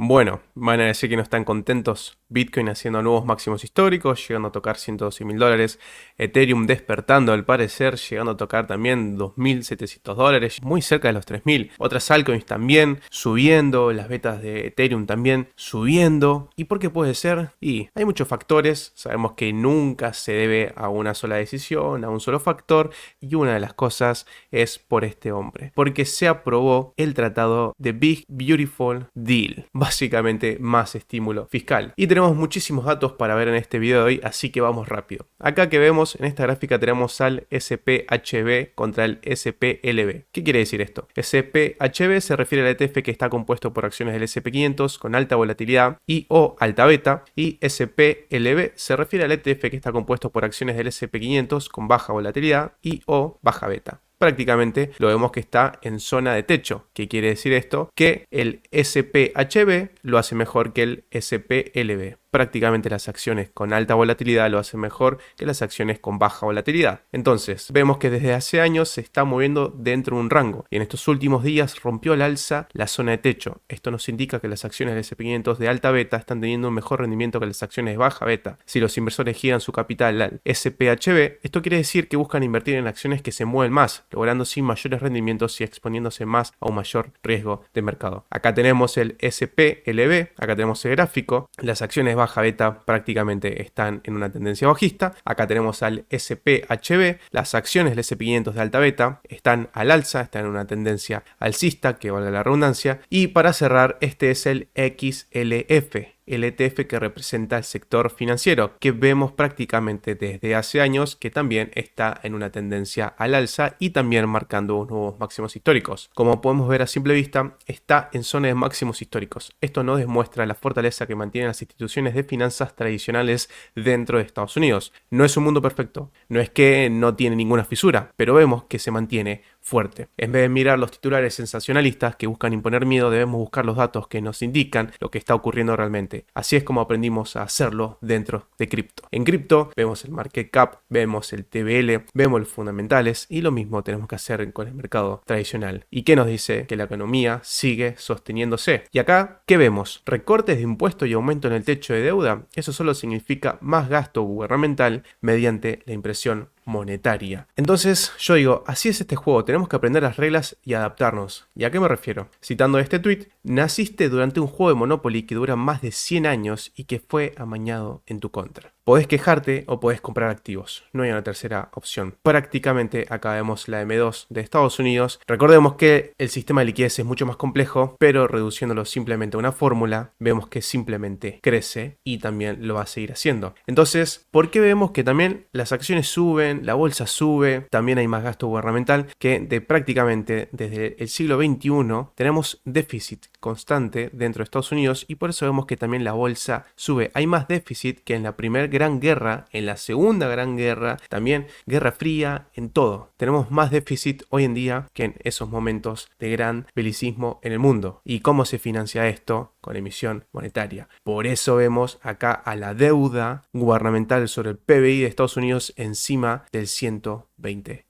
Bueno, van a decir que no están contentos. Bitcoin haciendo nuevos máximos históricos, llegando a tocar $112.000. Ethereum despertando al parecer, llegando a tocar también $2.700, muy cerca de los 3.000. Otras altcoins también subiendo, las betas de Ethereum también subiendo. ¿Y por qué puede ser? Y hay muchos factores, sabemos que nunca se debe a una sola decisión, a un solo factor, y una de las cosas es por este hombre, porque se aprobó el tratado de Big Beautiful Deal, básicamente más estímulo fiscal. Y tenemos muchísimos datos para ver en este video de hoy, así que vamos rápido. Acá que vemos en esta gráfica tenemos al SPHB contra el SPLB. ¿Qué quiere decir esto? SPHB se refiere al ETF que está compuesto por acciones del SP500 con alta volatilidad y o alta beta, y SPLB se refiere al ETF que está compuesto por acciones del SP500 con baja volatilidad y o baja beta. Prácticamente lo vemos que está en zona de techo. ¿Qué quiere decir esto? Que el SPHB lo hace mejor que el SPLB. Prácticamente las acciones con alta volatilidad lo hacen mejor que las acciones con baja volatilidad. Entonces, vemos que desde hace años se está moviendo dentro de un rango y en estos últimos días rompió al alza la zona de techo. Esto nos indica que las acciones del SP500 de alta beta están teniendo un mejor rendimiento que las acciones de baja beta. Si los inversores giran su capital al SPHB, esto quiere decir que buscan invertir en acciones que se mueven más, logrando así mayores rendimientos y exponiéndose más a un mayor riesgo de mercado. Acá tenemos el SPLB, acá tenemos el gráfico, las acciones baja beta prácticamente están en una tendencia bajista. Acá tenemos al SPHB, las acciones del SP500 de alta beta están al alza, están en una tendencia alcista, que valga la redundancia. Y para cerrar, este es el XLF, el ETF que representa el sector financiero, que vemos prácticamente desde hace años que también está en una tendencia al alza y también marcando nuevos máximos históricos. Como podemos ver a simple vista, está en zona de máximos históricos. Esto nos demuestra la fortaleza que mantienen las instituciones de finanzas tradicionales dentro de Estados Unidos. No es un mundo perfecto, no es que no tiene ninguna fisura, pero vemos que se mantiene fuerte. En vez de mirar los titulares sensacionalistas que buscan imponer miedo, debemos buscar los datos que nos indican lo que está ocurriendo realmente. Así es como aprendimos a hacerlo dentro de cripto. En cripto vemos el market cap, vemos el TVL, vemos los fundamentales y lo mismo tenemos que hacer con el mercado tradicional. ¿Y qué nos dice? Que la economía sigue sosteniéndose. Y acá, ¿qué vemos? Recortes de impuestos y aumento en el techo de deuda. Eso solo significa más gasto gubernamental mediante la impresión monetaria. Entonces yo digo, así es este juego, tenemos que aprender las reglas y adaptarnos. ¿Y a qué me refiero? Citando este tweet, naciste durante un juego de Monopoly que dura más de 100 años y que fue amañado en tu contra. Podés quejarte o podés comprar activos, no hay una tercera opción. Prácticamente acá vemos la M2 de Estados Unidos. Recordemos que el sistema de liquidez es mucho más complejo, pero reduciéndolo simplemente a una fórmula, vemos que simplemente crece y también lo va a seguir haciendo. Entonces, ¿por qué vemos que también las acciones suben, la bolsa sube, también hay más gasto gubernamental, que de prácticamente desde el siglo XXI tenemos déficit constante dentro de Estados Unidos y por eso vemos que también la bolsa sube? Hay más déficit que en la primera gran guerra, en la segunda gran guerra, también guerra fría, en todo. Tenemos más déficit hoy en día que en esos momentos de gran belicismo en el mundo. ¿Y cómo se financia esto? Con emisión monetaria. Por eso vemos acá a la deuda gubernamental sobre el PBI de Estados Unidos encima del 120%.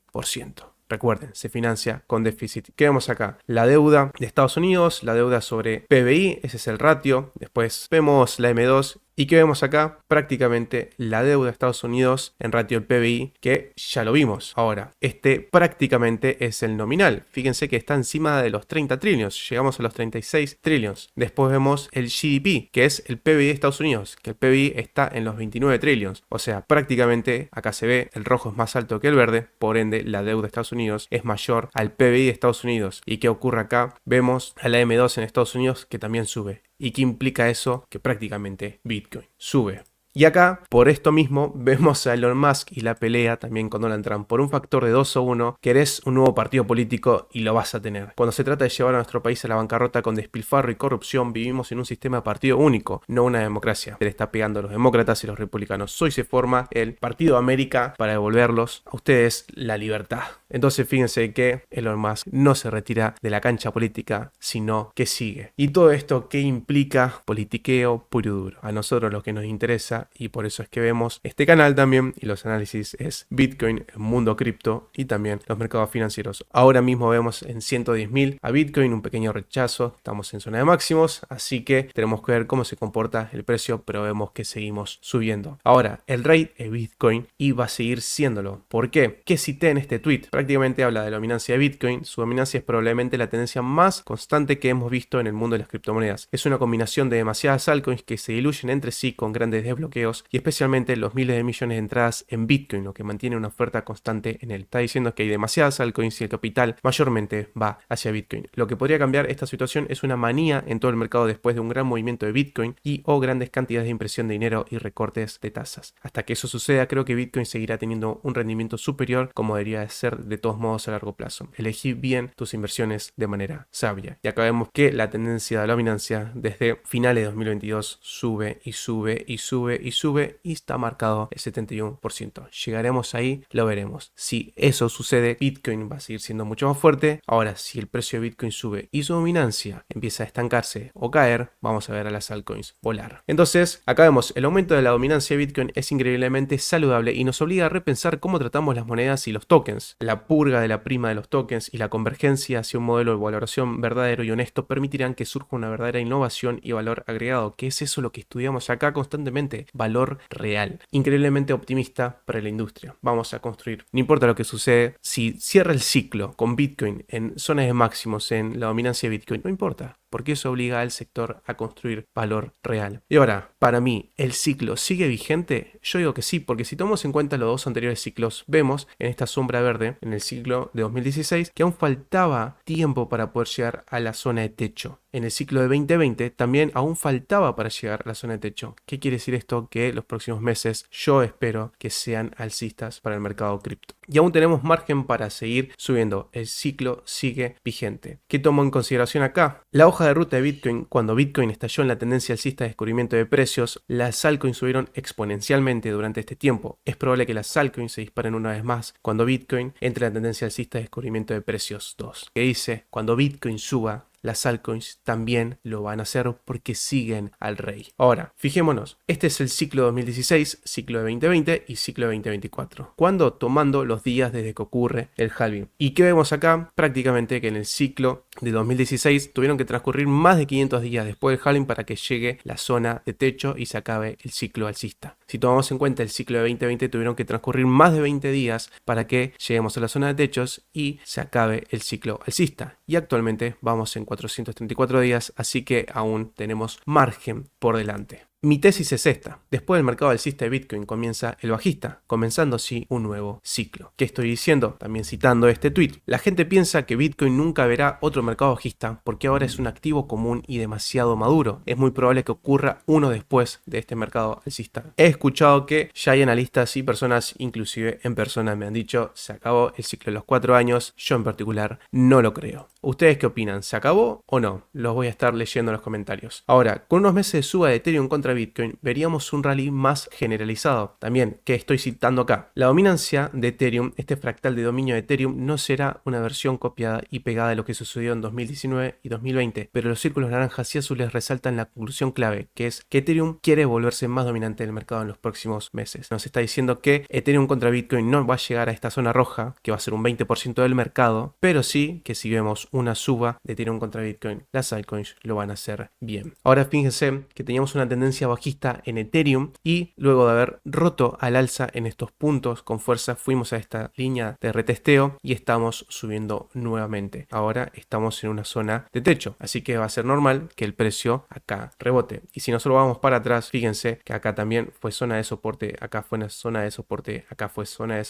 Recuerden, se financia con déficit. ¿Qué vemos acá? La deuda de Estados Unidos, la deuda sobre PBI, ese es el ratio. Después vemos la M2. ¿Y qué vemos acá? Prácticamente la deuda de Estados Unidos en ratio al PBI, que ya lo vimos. Ahora, este prácticamente es el nominal. Fíjense que está encima de los 30 trillones. Llegamos a los 36 trillones. Después vemos el GDP, que es el PBI de Estados Unidos, que el PBI está en los 29 trillones. O sea, prácticamente acá se ve el rojo es más alto que el verde, por ende la deuda de Estados Unidos es mayor al PBI de Estados Unidos. ¿Y qué ocurre acá? Vemos a la M2 en Estados Unidos que también sube. ¿Y qué implica eso? Que prácticamente Bitcoin sube. Y acá, por esto mismo, vemos a Elon Musk y la pelea también con Donald Trump. Por un factor de 2-1, querés un nuevo partido político y lo vas a tener. Cuando se trata de llevar a nuestro país a la bancarrota con despilfarro y corrupción, vivimos en un sistema de partido único, no una democracia. Se le está pegando a los demócratas y los republicanos. Hoy se forma el Partido América para devolverlos a ustedes la libertad. Entonces fíjense que Elon Musk no se retira de la cancha política, sino que sigue. Y todo esto, ¿qué implica? Politiqueo puro y duro. A nosotros lo que nos interesa tendencia y por eso es que vemos este canal también y los análisis es Bitcoin, el mundo cripto y también los mercados financieros. Ahora mismo vemos en 110.000 a Bitcoin, un pequeño rechazo, estamos en zona de máximos, así que tenemos que ver cómo se comporta el precio, pero vemos que seguimos subiendo. Ahora, el rey es Bitcoin y va a seguir siéndolo. ¿Por qué? ¿Qué cité en este tweet? Prácticamente habla de la dominancia de Bitcoin. Su dominancia es probablemente la tendencia más constante que hemos visto en el mundo de las criptomonedas. Es una combinación de demasiadas altcoins que se diluyen entre sí con grandes desbloqueos y especialmente los miles de millones de entradas en Bitcoin, lo que mantiene una oferta constante en él. Está diciendo que hay demasiadas altcoins y el capital mayormente va hacia Bitcoin. Lo que podría cambiar esta situación es una manía en todo el mercado después de un gran movimiento de Bitcoin y o grandes cantidades de impresión de dinero y recortes de tasas. Hasta que eso suceda, creo que Bitcoin seguirá teniendo un rendimiento superior como debería de ser de todos modos a largo plazo. Elegí bien tus inversiones de manera sabia. Y acá vemos que la tendencia de la dominancia desde finales de 2022 sube y sube y sube y sube y está marcado el 71%. Llegaremos ahí, lo veremos. Si eso sucede, Bitcoin va a seguir siendo mucho más fuerte. Ahora, si el precio de Bitcoin sube y su dominancia empieza a estancarse o caer, vamos a ver a las altcoins volar. Entonces, acá vemos el aumento de la dominancia de Bitcoin es increíblemente saludable y nos obliga a repensar cómo tratamos las monedas y los tokens. La purga de la prima de los tokens y la convergencia hacia un modelo de valoración verdadero y honesto permitirán que surja una verdadera innovación y valor agregado, que es eso lo que estudiamos acá constantemente, valor real. Increíblemente optimista para la industria. Vamos a construir. No importa lo que sucede, si cierra el ciclo con Bitcoin en zonas de máximos en la dominancia de Bitcoin, no importa, porque eso obliga al sector a construir valor real. Y ahora, para mí, ¿el ciclo sigue vigente? Yo digo que sí, porque si tomamos en cuenta los dos anteriores ciclos, vemos en esta sombra verde, en el ciclo de 2016, que aún faltaba tiempo para poder llegar a la zona de techo. En el ciclo de 2020 también aún faltaba para llegar a la zona de techo. ¿Qué quiere decir esto? Que los próximos meses yo espero que sean alcistas para el mercado cripto. Y aún tenemos margen para seguir subiendo. El ciclo sigue vigente. ¿Qué tomo en consideración acá? La hoja de ruta de Bitcoin, cuando Bitcoin estalló en la tendencia alcista de descubrimiento de precios, las altcoins subieron exponencialmente durante este tiempo. Es probable que las altcoins se disparen una vez más cuando Bitcoin entre en la tendencia alcista de descubrimiento de precios 2. Que dice, cuando Bitcoin suba, las altcoins también lo van a hacer porque siguen al rey. Ahora, fijémonos, este es el ciclo 2016, ciclo de 2020 y ciclo de 2024. ¿Cuándo? Tomando los días desde que ocurre el halving. ¿Y qué vemos acá? Prácticamente que en el ciclo de 2016 tuvieron que transcurrir más de 500 días después del halving para que llegue la zona de techo y se acabe el ciclo alcista. Si tomamos en cuenta el ciclo de 2020 tuvieron que transcurrir más de 20 días para que lleguemos a la zona de techos y se acabe el ciclo alcista. Y actualmente vamos en 434 días, así que aún tenemos margen por delante. Mi tesis es esta. Después del mercado alcista de Bitcoin comienza el bajista, comenzando así un nuevo ciclo. ¿Qué estoy diciendo? También citando este tweet. La gente piensa que Bitcoin nunca verá otro mercado bajista porque ahora es un activo común y demasiado maduro. Es muy probable que ocurra uno después de este mercado alcista. He escuchado que ya hay analistas y personas, inclusive en persona, me han dicho se acabó el ciclo de los 4 años. Yo en particular no lo creo. ¿Ustedes qué opinan? ¿Se acabó o no? Los voy a estar leyendo en los comentarios. Ahora, con unos meses de suba de Ethereum contra Bitcoin, veríamos un rally más generalizado. También, que estoy citando acá. La dominancia de Ethereum, este fractal de dominio de Ethereum, no será una versión copiada y pegada de lo que sucedió en 2019 y 2020, pero los círculos naranjas y azules resaltan la conclusión clave, que es que Ethereum quiere volverse más dominante del mercado en los próximos meses. Nos está diciendo que Ethereum contra Bitcoin no va a llegar a esta zona roja, que va a ser un 20% del mercado, pero sí que si vemos una suba de Ethereum contra Bitcoin, las altcoins lo van a hacer bien. Ahora fíjense que teníamos una tendencia bajista en Ethereum y luego de haber roto al alza en estos puntos con fuerza fuimos a esta línea de retesteo y estamos subiendo nuevamente. Ahora estamos en una zona de techo, así que va a ser normal que el precio acá rebote. Y si nosotros vamos para atrás, fíjense que acá también fue zona de soporte, acá fue una zona de soporte, acá fue zona de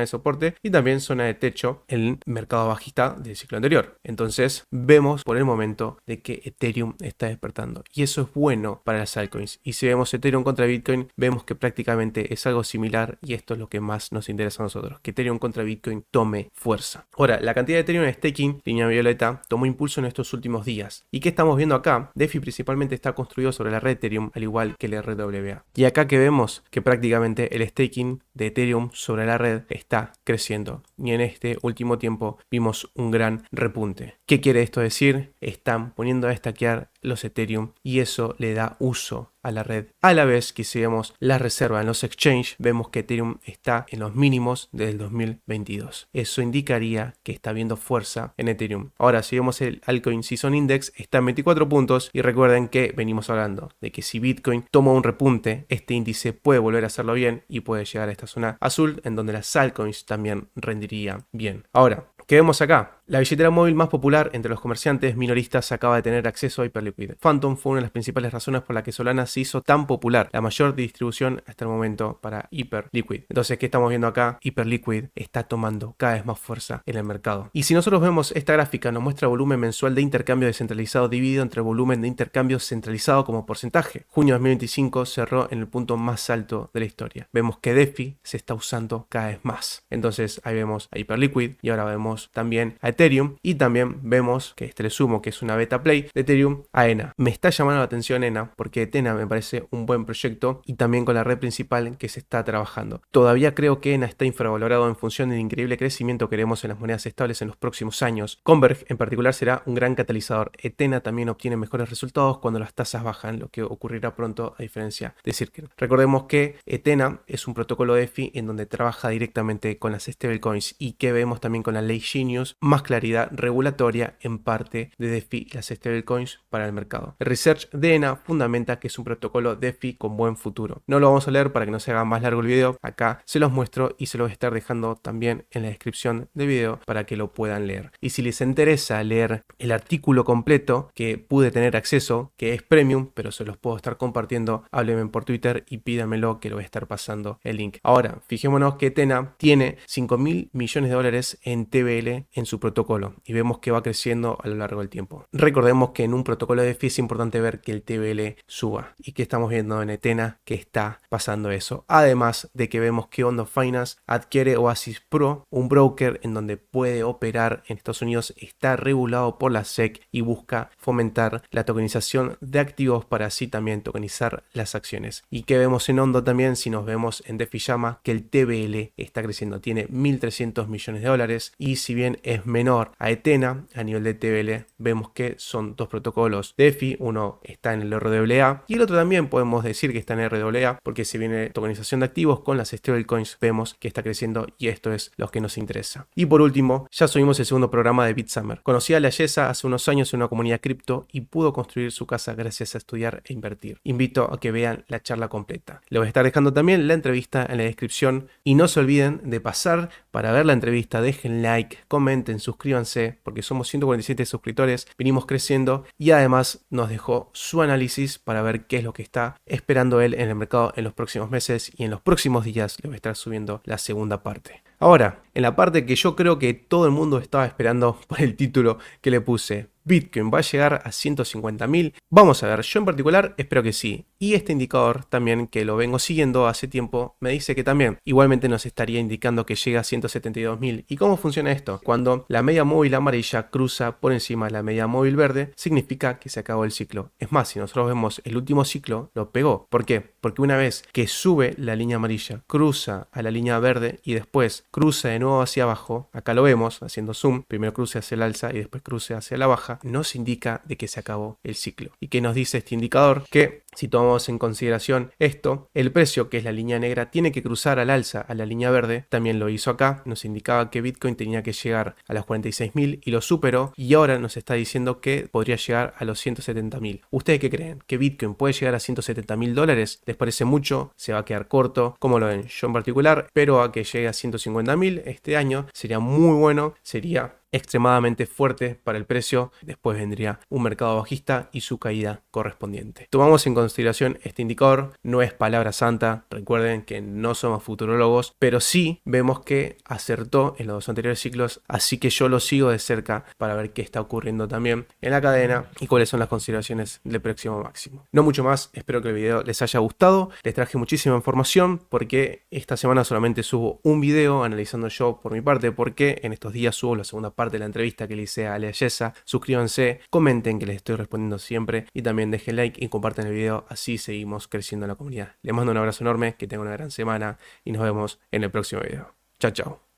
soporte y también zona de techo en el mercado bajista del ciclo anterior. Entonces vemos por el momento de que Ethereum está despertando y eso es bueno para las altcoins. Y si vemos Ethereum contra Bitcoin, vemos que prácticamente es algo similar y esto es lo que más nos interesa a nosotros, que Ethereum contra Bitcoin tome fuerza. Ahora, la cantidad de Ethereum en staking, línea violeta, tomó impulso en estos últimos días. ¿Y qué estamos viendo acá? DeFi principalmente está construido sobre la red Ethereum, al igual que el RWA. Y acá que vemos que prácticamente el staking de Ethereum sobre la red está creciendo. Y en este último tiempo vimos un gran repunte. ¿Qué quiere esto decir? Están poniendo a stackear los Ethereum y eso le da uso a la red. A la vez que si vemos la reserva en los exchange, vemos que Ethereum está en los mínimos del 2022. Eso indicaría que está viendo fuerza en Ethereum. Ahora, si vemos el Altcoin Season Index, está en 24 puntos y recuerden que venimos hablando de que si Bitcoin toma un repunte, este índice puede volver a hacerlo bien y puede llegar a esta zona azul en donde las altcoins también rendirían bien. Ahora, ¿qué vemos acá? La billetera móvil más popular entre los comerciantes minoristas acaba de tener acceso a Hyperliquid. Phantom fue una de las principales razones por la que Solana se hizo tan popular, la mayor distribución hasta el momento para Hyperliquid. Entonces, ¿qué estamos viendo acá? Hyperliquid está tomando cada vez más fuerza en el mercado. Y si nosotros vemos esta gráfica, nos muestra el volumen mensual de intercambio descentralizado dividido entre el volumen de intercambio centralizado como porcentaje. Junio de 2025 cerró en el punto más alto de la historia. Vemos que DeFi se está usando cada vez más. Entonces, ahí vemos a Hyperliquid y ahora vemos también a Ethereum y también vemos que le sumo que es una beta play de Ethereum a ENA. Me está llamando la atención ENA porque ENA me parece un buen proyecto y también con la red principal en que se está trabajando. Todavía creo que ENA está infravalorado en función del increíble crecimiento que veremos en las monedas estables en los próximos años. Converge en particular será un gran catalizador. ETHENA también obtiene mejores resultados cuando las tasas bajan, lo que ocurrirá pronto a diferencia de Circle. Recordemos que ETHENA es un protocolo DeFi en donde trabaja directamente con las stablecoins y que vemos también con la ley Genius más claridad regulatoria en parte de DeFi y las stablecoins para el mercado. El research de ENA fundamenta que es un protocolo DeFi con buen futuro. No lo vamos a leer para que no se haga más largo el video. Acá se los muestro y se los voy a estar dejando también en la descripción del video para que lo puedan leer. Y si les interesa leer el artículo completo que pude tener acceso, que es premium, pero se los puedo estar compartiendo, háblenme por Twitter y pídanmelo que lo voy a estar pasando el link. Ahora, fijémonos que ETHENA tiene 5.000 millones de dólares en TVL en su protocolo y vemos que va creciendo a lo largo del tiempo. Recordemos que en un protocolo de DeFi es importante ver que el TVL suba y que estamos viendo en ETHENA que está pasando eso. Además de que vemos que Ondo Finance adquiere Oasis Pro, un broker en donde puede operar en Estados Unidos, está regulado por la SEC y busca fomentar la tokenización de activos para así también tokenizar las acciones. Y que vemos en Ondo también, si nos vemos en DeFi Llama, que el TVL está creciendo, tiene 1.300 millones de dólares y si bien es menor a ETHENA a nivel de TVL, vemos que son dos protocolos DeFi, uno está en el RWA y el otro también podemos decir que está en RWA porque si viene tokenización de activos con las stablecoins vemos que está creciendo y esto es lo que nos interesa. Y por último, ya subimos el segundo programa de BitSummer. Conocí a la Yesa hace unos años en una comunidad cripto y pudo construir su casa gracias a estudiar e invertir. Invito a que vean la charla completa. Le voy a estar dejando también la entrevista en la descripción y no se olviden de pasar para ver la entrevista, dejen like, comenten, suscríbanse porque somos 147 suscriptores, venimos creciendo y además nos dejó su análisis para ver qué es lo que está esperando él en el mercado en los próximos meses y en los próximos días le voy a estar subiendo la segunda parte. Ahora, en la parte que yo creo que todo el mundo estaba esperando por el título que le puse, Bitcoin va a llegar a 150.000. Vamos a ver, yo en particular espero que sí. Y este indicador también que lo vengo siguiendo hace tiempo me dice que también igualmente nos estaría indicando que llega a 172.000. ¿Y cómo funciona esto? Cuando la media móvil amarilla cruza por encima de la media móvil verde, significa que se acabó el ciclo. Es más, si nosotros vemos el último ciclo, lo pegó. ¿Por qué? Porque una vez que sube la línea amarilla, cruza a la línea verde y después cruza de nuevo hacia abajo, acá lo vemos haciendo zoom, primero cruce hacia el alza y después cruce hacia la baja, nos indica de que se acabó el ciclo. ¿Y qué nos dice este indicador? Que si tomamos en consideración esto, el precio, que es la línea negra, tiene que cruzar al alza a la línea verde, también lo hizo acá, nos indicaba que Bitcoin tenía que llegar a los 46.000 y lo superó y ahora nos está diciendo que podría llegar a los 170.000. ¿Ustedes qué creen? ¿Que Bitcoin puede llegar a 170.000 dólares? ¿Les parece mucho? ¿Se va a quedar corto? ¿Cómo lo ven? Yo en particular espero a que llegue a 150.000 este año, sería muy bueno, sería extremadamente fuerte para el precio, después vendría un mercado bajista y su caída correspondiente. Tomamos en consideración este indicador, no es palabra santa, recuerden que no somos futurólogos, pero sí vemos que acertó en los dos anteriores ciclos, así que yo lo sigo de cerca para ver qué está ocurriendo también en la cadena y cuáles son las consideraciones del próximo máximo. No mucho más, espero que el video les haya gustado, les traje muchísima información porque esta semana solamente subo un video analizando yo por mi parte porque en estos días subo la segunda parte de la entrevista que le hice a la Yesa. Suscríbanse, comenten que les estoy respondiendo siempre y también dejen like y compartan el video, así seguimos creciendo en la comunidad. Les mando un abrazo enorme, que tengan una gran semana y nos vemos en el próximo video. Chao, chao.